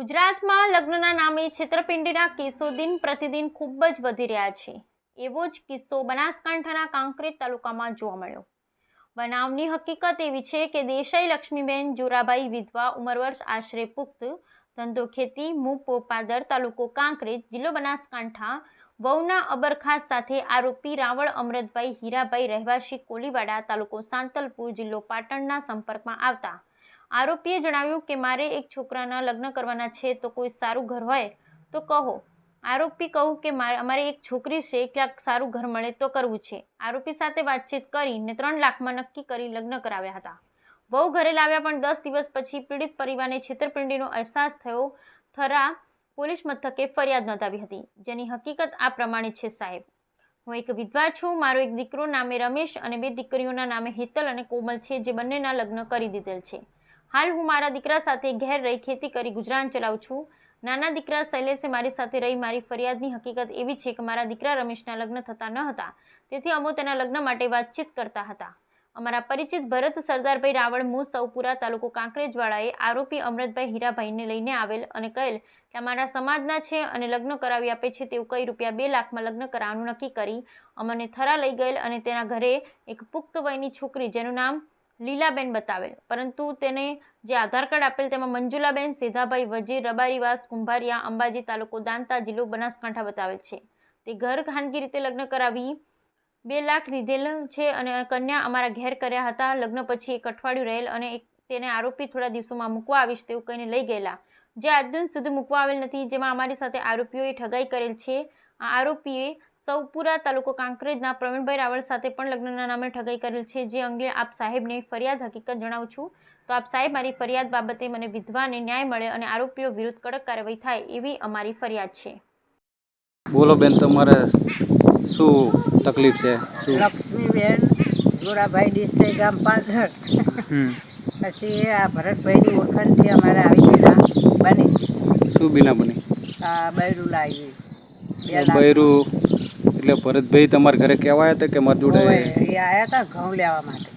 ગુજરાતમાં લગ્નના નામે છેતરપિંડીના કેસો દિન પ્રતિદિન ખૂબ જ વધી રહ્યા છે। એવો જ કિસ્સો બનાસકાંઠાના કાંકરેજ તાલુકામાં જોવા મળ્યો। બનાવની હકીકત એવી છે કે દેસાઈ લક્ષ્મીબેન જોરાભાઈ વિધવા ઉંમર વર્ષ આશરે પુખ્ત, ધંધો ખેતી, મૂ પોપાદર, તાલુકો કાંકરેજ, જિલ્લો બનાસકાંઠા, વહુના અબરખાસ સાથે આરોપી રાવળ અમરતભાઈ હીરાભાઈ રહેવાસી કોલીવાડા, તાલુકો સાંતલપુર, જિલ્લો પાટણના સંપર્કમાં આવતા આરોપીએ જણાવ્યું કે મારે એક છોકરાના લગ્ન કરવાના છે, તો કોઈ સારું ઘર હોય તો કહો। આરોપી કહું કે અમારે એક છોકરી છે, ક્યાંક સારું ઘર મળે તો કરવું છે। આરોપી સાથે વાતચીત કરીને 3 લાખમાં નક્કી કરી લગ્ન કરાવ્યા હતા। વહુ ઘરે લાવ્યા પણ 10 દિવસ પછી પીડિત પરિવારને છેતરપિંડીનો અહેસાસ થયો। થરા પોલીસ મથકે ફરિયાદ નોંધાવી હતી, જેની હકીકત આ પ્રમાણે છે। સાહેબ, હું એક વિધવા છું। મારો એક દીકરો નામે રમેશ અને 2 દીકરીઓના નામે હેતલ અને કોમલ છે, જે બંનેના લગ્ન કરી દીધેલ છે। હાલ હું મારા દીકરા સાથે ઘેર રહી ખેતી કરી ગુજરાન ચલાવું છું। નાના દીકરા શૈલેષે મારી સાથે રહી। મારી ફરિયાદની હકીકત એવી છે કે મારા દીકરા રમેશના લગ્ન થતા ન હતા, તેથી અમે તેના લગ્ન માટે વાતચીત કરતા હતા। અમારા પરિચિત ભરત સરદારભાઈ રાવળ મૂ સૌપુરા, તાલુકો કાંકરેજવાળાએ આરોપી અમરતભાઈ હીરાભાઈને લઈને આવેલ અને કહેલ કે અમારા સમાજના છે અને લગ્ન કરાવી આપે છે, તેવું કઈ ₹2 લાખમાં લગ્ન કરાવવાનું નક્કી કરી અમને થરા લઈ ગયેલ અને તેના ઘરે એક પુખ્ત વયની છોકરી, જેનું નામ લીલાબેન બતાવેલ, પરંતુ તેને જે આધાર કાર્ડ આપેલ તેમાં મંજુલાબેન સેધાભાઈ વજીર, રબારીવાસ, કુંભારિયા, અંબાજી, તાલુકો દાંતા, જિલ્લો બનાસકાંઠા બતાવેલ છે। તે ઘર ખાનગી રીતે લગ્ન કરાવી 2 લાખ લીધેલ છે અને કન્યા અમારા ઘેર કર્યા હતા। લગ્ન પછી એક અઠવાડિયું રહેલ અને તેને આરોપી થોડા દિવસોમાં મૂકવા આવીશ તેવું કહીને લઈ ગયેલા, જે આજ દિન સુધી મૂકવા આવેલ નથી, જેમાં અમારી સાથે આરોપીઓએ ઠગાઈ કરેલ છે। આ આરોપીએ સૌપુરા, તાલુકો કાંકરેજના પ્રવીણભાઈ રાવળ સાથે પણ લગ્નના નામે ઠગાઈ કરેલ છે, જે અંગે આપ સાહેબને ફરિયાદ હકીકત જણાવું છું। તો આપ સાહેબ મારી ફરિયાદ બાબતે મને વિધવાને ન્યાય મળે અને આરોપીઓ વિરુદ્ધ કડક કાર્યવાહી થાય એવી અમારી ફરિયાદ છે। બોલો બેન, તમારે શું તકલીફ છે? લક્ષ્મીબેન જોરાભાઈ દેસાઈ, ગામ પાદર। પછી આ ભરતભાઈની ઓળખાણથી અમારે આવી બીના બની છે। શું બીના બની? આ બૈરું લાવી 2 લાખ। બૈરું એટલે ભરતભાઈ તમારા ઘરે કહેવાય હતા કે મારી જોડે એ આવ્યા હતા ઘઉં લેવા માટે।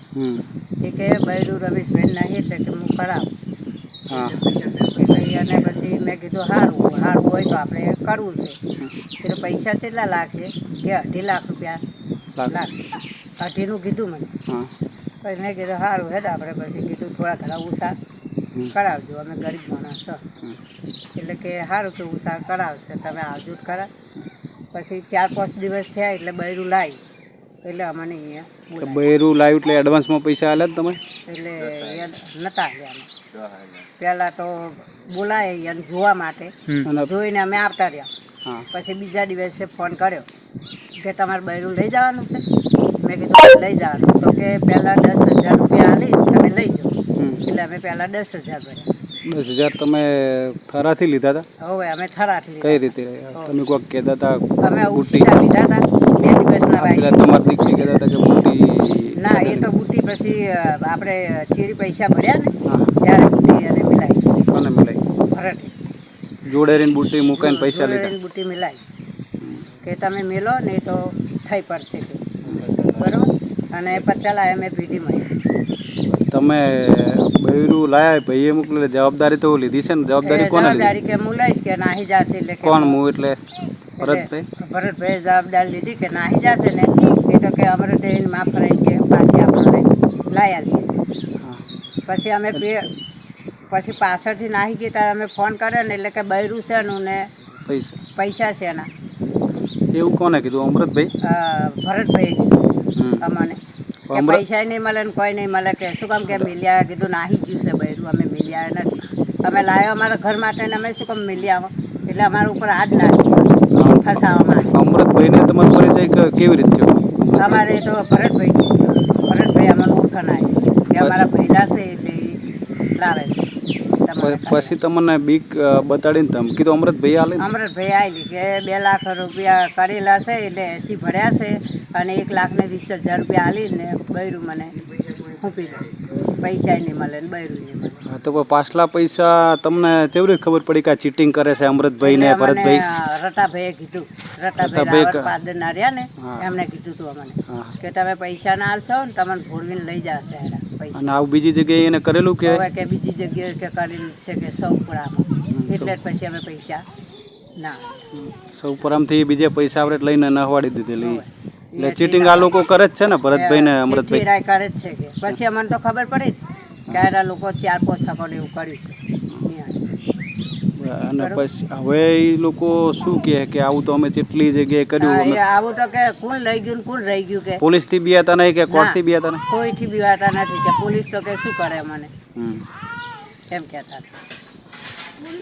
એ કે બૈરું રમેશભાઈ નહીં એટલે કે હું કરાવું। હા, અને પછી મેં કીધું સારું હોય તો આપણે કરવું છે। એટલે પૈસા કેટલા લાગશે? કે 2.5 લાખ રૂપિયા લાગશે। 2.5નું કીધું મને। હા, પછી મેં કીધું સારું હેડ આપણે પછી કીધું થોડા ઘણા ઉષા કરાવજો, અમે ગરીબ માણસ છો એટલે કે સારું કે ઉષા કરાવશે, તમે આવજો જ ખરા। પછી 4-5 દિવસ થયા એટલે બૈરું લાવી, એટલે અમને અહીંયા બૈરું લાવ્યું એટલે એડવાન્સમાં પૈસા આલ્યા તમે? એટલે એ નહોતા આવ્યા। પહેલાં તો બોલાય એને જોવા માટે, જોઈને અમે આવતા રહ્યા। પછી બીજા દિવસે ફોન કર્યો કે તમારે બૈરું લઈ જવાનું છે? મેં કીધું લઈ જવાનું, તો કે પહેલાં 10,000 રૂપિયા આલી તમે લઈ જાઓ। એટલે અમે પહેલાં 10,000 ભર્યા। 10,000 તમે થરાથી લીધા હતા? હવે અમે થરાથી કઈ રીતે? તમે કોઈક કહેતા હતા અમે ઉસીટા લીધા હતા 2 દિવસના પેલા તમારી દીકરી કહેતા હતા કે બુટ્ટી? ના, એ તો બુટ્ટી પછી આપણે ચીરી પૈસા ભર્યા ને ત્યારે બુટ્ટી અને મિલાવી। કોને મિલાવી? ભરત જોડે રહીને બુટ્ટી મૂકાઈને પૈસા લીધા? બુટ્ટી મિલાવી કે તમે મેલો ને તો થઈ પડશે કે બરાબર। અને 50 લાયા મેં પીઢી મળી। તમે બૈરું લાયા, ભાઈએ મોકલે, જવાબદારી તો લીધી છે ને? જવાબદારી કોને લીધી? જવાબદારી કે હું લઈશ કે નાહી જશે એટલે કોણ? હું એટલે ભરતભાઈ? ભરતભાઈ જવાબદારી લીધી કે નાહી જશે ને એ તો કે અમારે ટ્રેન માફ કરાવી કે પાછી આપણને લાયા છે। પછી અમે પછી પાછળથી નાહી ગઈ ત્યારે અમે ફોન કર્યો ને એટલે કે બૈરું છે એનું ને પૈસા છે એના। એવું કોને કીધું? અમરતભાઈ? ભરતભાઈ કીધું અમને કે પૈસા નહીં મળે ને કોઈ નહીં મળે, કે શું કામ કે મિલ્યા? કીધું નાહી ગયું છે બૈરું, અમે મિલ્યા નથી, અમે લાવ્યો અમારા ઘર માટે ને અમે શું કામ મિલ્યા? એટલે અમારા ઉપર હાથ નાખી ફસાવા માટે। અમરતભાઈને તમારો પરિચય કેવી રીતે થયો? અમારે તો ભરતભાઈ અમને ઓળખાણ આવી કે અમારા ભૈલા છે એટલે લાવે છે। પછી તમને બીક બતાડીને ધમકી તો અમરતભાઈ આલે? અમરતભાઈ આવી કે 2 લાખ રૂપિયા કરેલા છે એટલે 80 ભર્યા છે અને 1,20,000 રૂપિયા આલીને બૈરું મને ફૂંપી દે, પૈસા નહીં મળે ને બૈરું નહીં મળે। હા, તો પાછલા પૈસા તમને કેવી રીતે ખબર પડી કે આ ચીટિંગ કરે છે અમરતભાઈ ને ભરતભાઈ? રટાભાઈએ કીધું, રટાભાઈ પાદરના રહ્યા ને એમને કીધું હતું અમને કે તમે પૈસા ના આલશો ને તમને ભોળવીને લઈ જશે પૈસા। અને આવું બીજી જગ્યાએ એને કરેલું કે? બીજી જગ્યાએ કે કરેલું છે કે સૌપુરામાં। એટલે જ પછી અમે પૈસા ના સૌ પરમથી બીજે પૈસા આપણે લઈને નહવાડી દીધેલી એટલે ચીટિંગ આ લોકો કરે જ છે ને ભરતભાઈ ને અમૃતભાઈ રાય કરે જ છે કે પછી અમને તો ખબર પડી કે આ લોકો 4-5 થકોને એવું કર્યું અને પછી હવે એ લોકો શું કહે કે આવું તો અમે કેટલી જગ્યાએ કર્યું આવું તો કે કોણ લઈ ગયું ને કોણ રહી ગયું કે પોલીસ થી બિયાતા નહીં કે કોર્ટ થી બિયાતા નહીં કોઈથી બીવાતા નથી કે પોલીસ તો કે શું કરે મને એમ કહેતા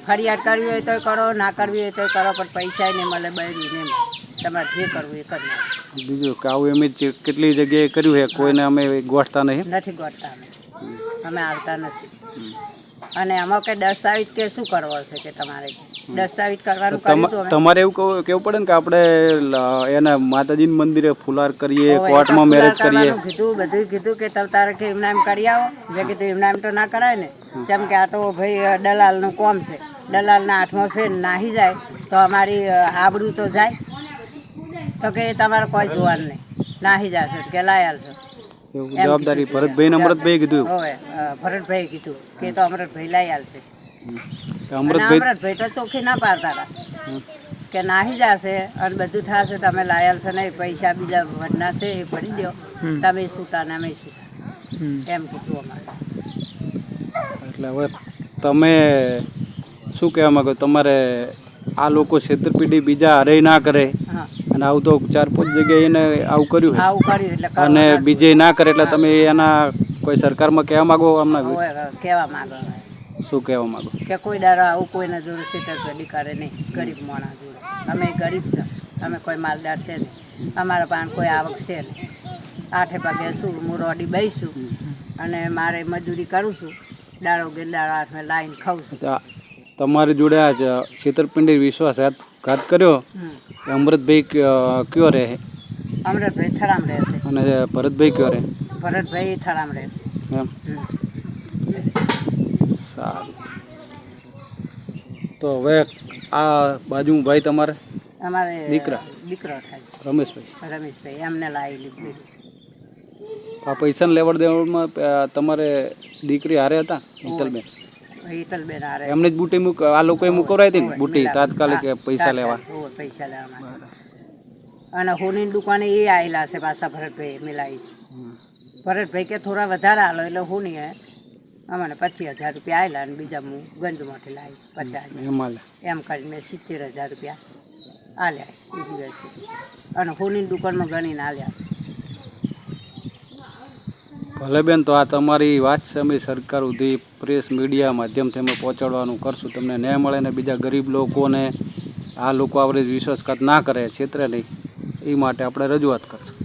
ફરિયાદ કરવી હોય તો કરો ના કરવી હોય તો કરો પણ પૈસા નહીં મળે બૈરું નહીં તમારે જે કરવું એ કરી નાખો બીજું કે આવું એમ જ કેટલી જગ્યાએ કર્યું છે કોઈને અમે ગોઠતા નહીં નથી ગોઠતા અમે આવતા નથી અને આમાં કે દસ્તાવેજ કે શું કરવો છે કે તમારે દસ્તાવેજ કરવાનું કર્યું તો તમારે એવું કેવું પડે ને કે આપણે એને માતાજીના મંદિરે ફુલાર કરીએ કોર્ટમાં મેરેજ કરીએ બધું કીધું કે તારે કે એમના એમ કરી આવો મેં કીધું એમના એમ તો ના કરાય ને કેમ કે આ તો ભાઈ દલાલનું કોમ છે દલાલના હાથમાં છે નાહી જાય તો અમારી આબરૂ તો જાય તો કે તમારે કોઈ જોવાનું નહીં નાહી જશે કે લાયાલ છે જવાબદારી ભરતભાઈ ને અમૃતભાઈ કીધું હવે ભરતભાઈ કીધું કે તો અમૃતભાઈ લાયાલ છે અમૃતભાઈ અમૃતભાઈ તો ચોખ્ખી ના પાડતા હતા કે નાહી જશે અને બધું થશે તમે લાયાલ છે નહીં પૈસા બીજા વધના છે એ ભરી દો તમે સૂતા ને અમે સૂતા એમ કીધું અમારે એટલે હવે તમે શું કહેવા માંગો તમારે આ લોકો છેતરપિંડી બીજા હરે ના કરે અને આવું તો 4-5 જગ્યાએ એને આવું કર્યું એટલે અને બીજે ના કરે એટલે તમે એના કોઈ સરકારમાં કહેવા માંગો આમના કહેવા માંગો શું કહેવા માંગો કે કોઈ દાડા આવું કોઈના જોડે છેતરપિંડી કરે નહીં ગરીબ માણસ જોડે અમે ગરીબ છે અમે કોઈ માલદાર છે નહીં અમારા પાસે કોઈ આવક છે નહીં 8 વાગે શું હું રોડી બેસું અને મારે મજૂરી કરું છું દાડો કે દાડો હાથમાં લાઈન ખાઉં છું તમારી જોડે આજ છેતરપિંડી વિશ્વાસઘાત કર્યો અમૃતભાઈ કયો રહે અમૃતભાઈ થરામ રહે છે અને ભરતભાઈ કયો રહે ભરતભાઈ થરામ રહે છે એમ સારું તો હવે આ બાજુ ભાઈ તમારે અમારે દીકરો થાય રમેશભાઈ એમને લાવી લીધું આ પૈસા લેવડ દેવડમાં તમારે દીકરી હારે હતા હિતલબેન હારે એમને જ બુટી આ લોકોએ મૂકવરાઈ હતી ને બુટી તાત્કાલિક પૈસા લેવા અને હોની દુકાને એ આવેલા છે પાછા ભરતભાઈ મિલાવી છે ભરતભાઈ કે થોડા વધારે આલો એટલે હોની અમને 25,000 રૂપિયા આવેલા અને બીજા હું ગંજમાંથી લાવી 50,000 એમ કરીને 70,000 રૂપિયા આલ્યા એ દિવસે અને હોની દુકાનમાં ગણીને આલ્યા. ભલે બેન, તો આ તમારી વાત છે, અમે સરકાર સુધી પ્રેસ મીડિયા માધ્યમથી અમે પહોંચાડવાનું કરશું. તમને ન્યાય મળે ને બીજા ગરીબ લોકોને આ લોકો આપણે વિશ્વાસઘાત ના કરે, છેતરે નહીં, એ માટે આપણે રજૂઆત કરશું.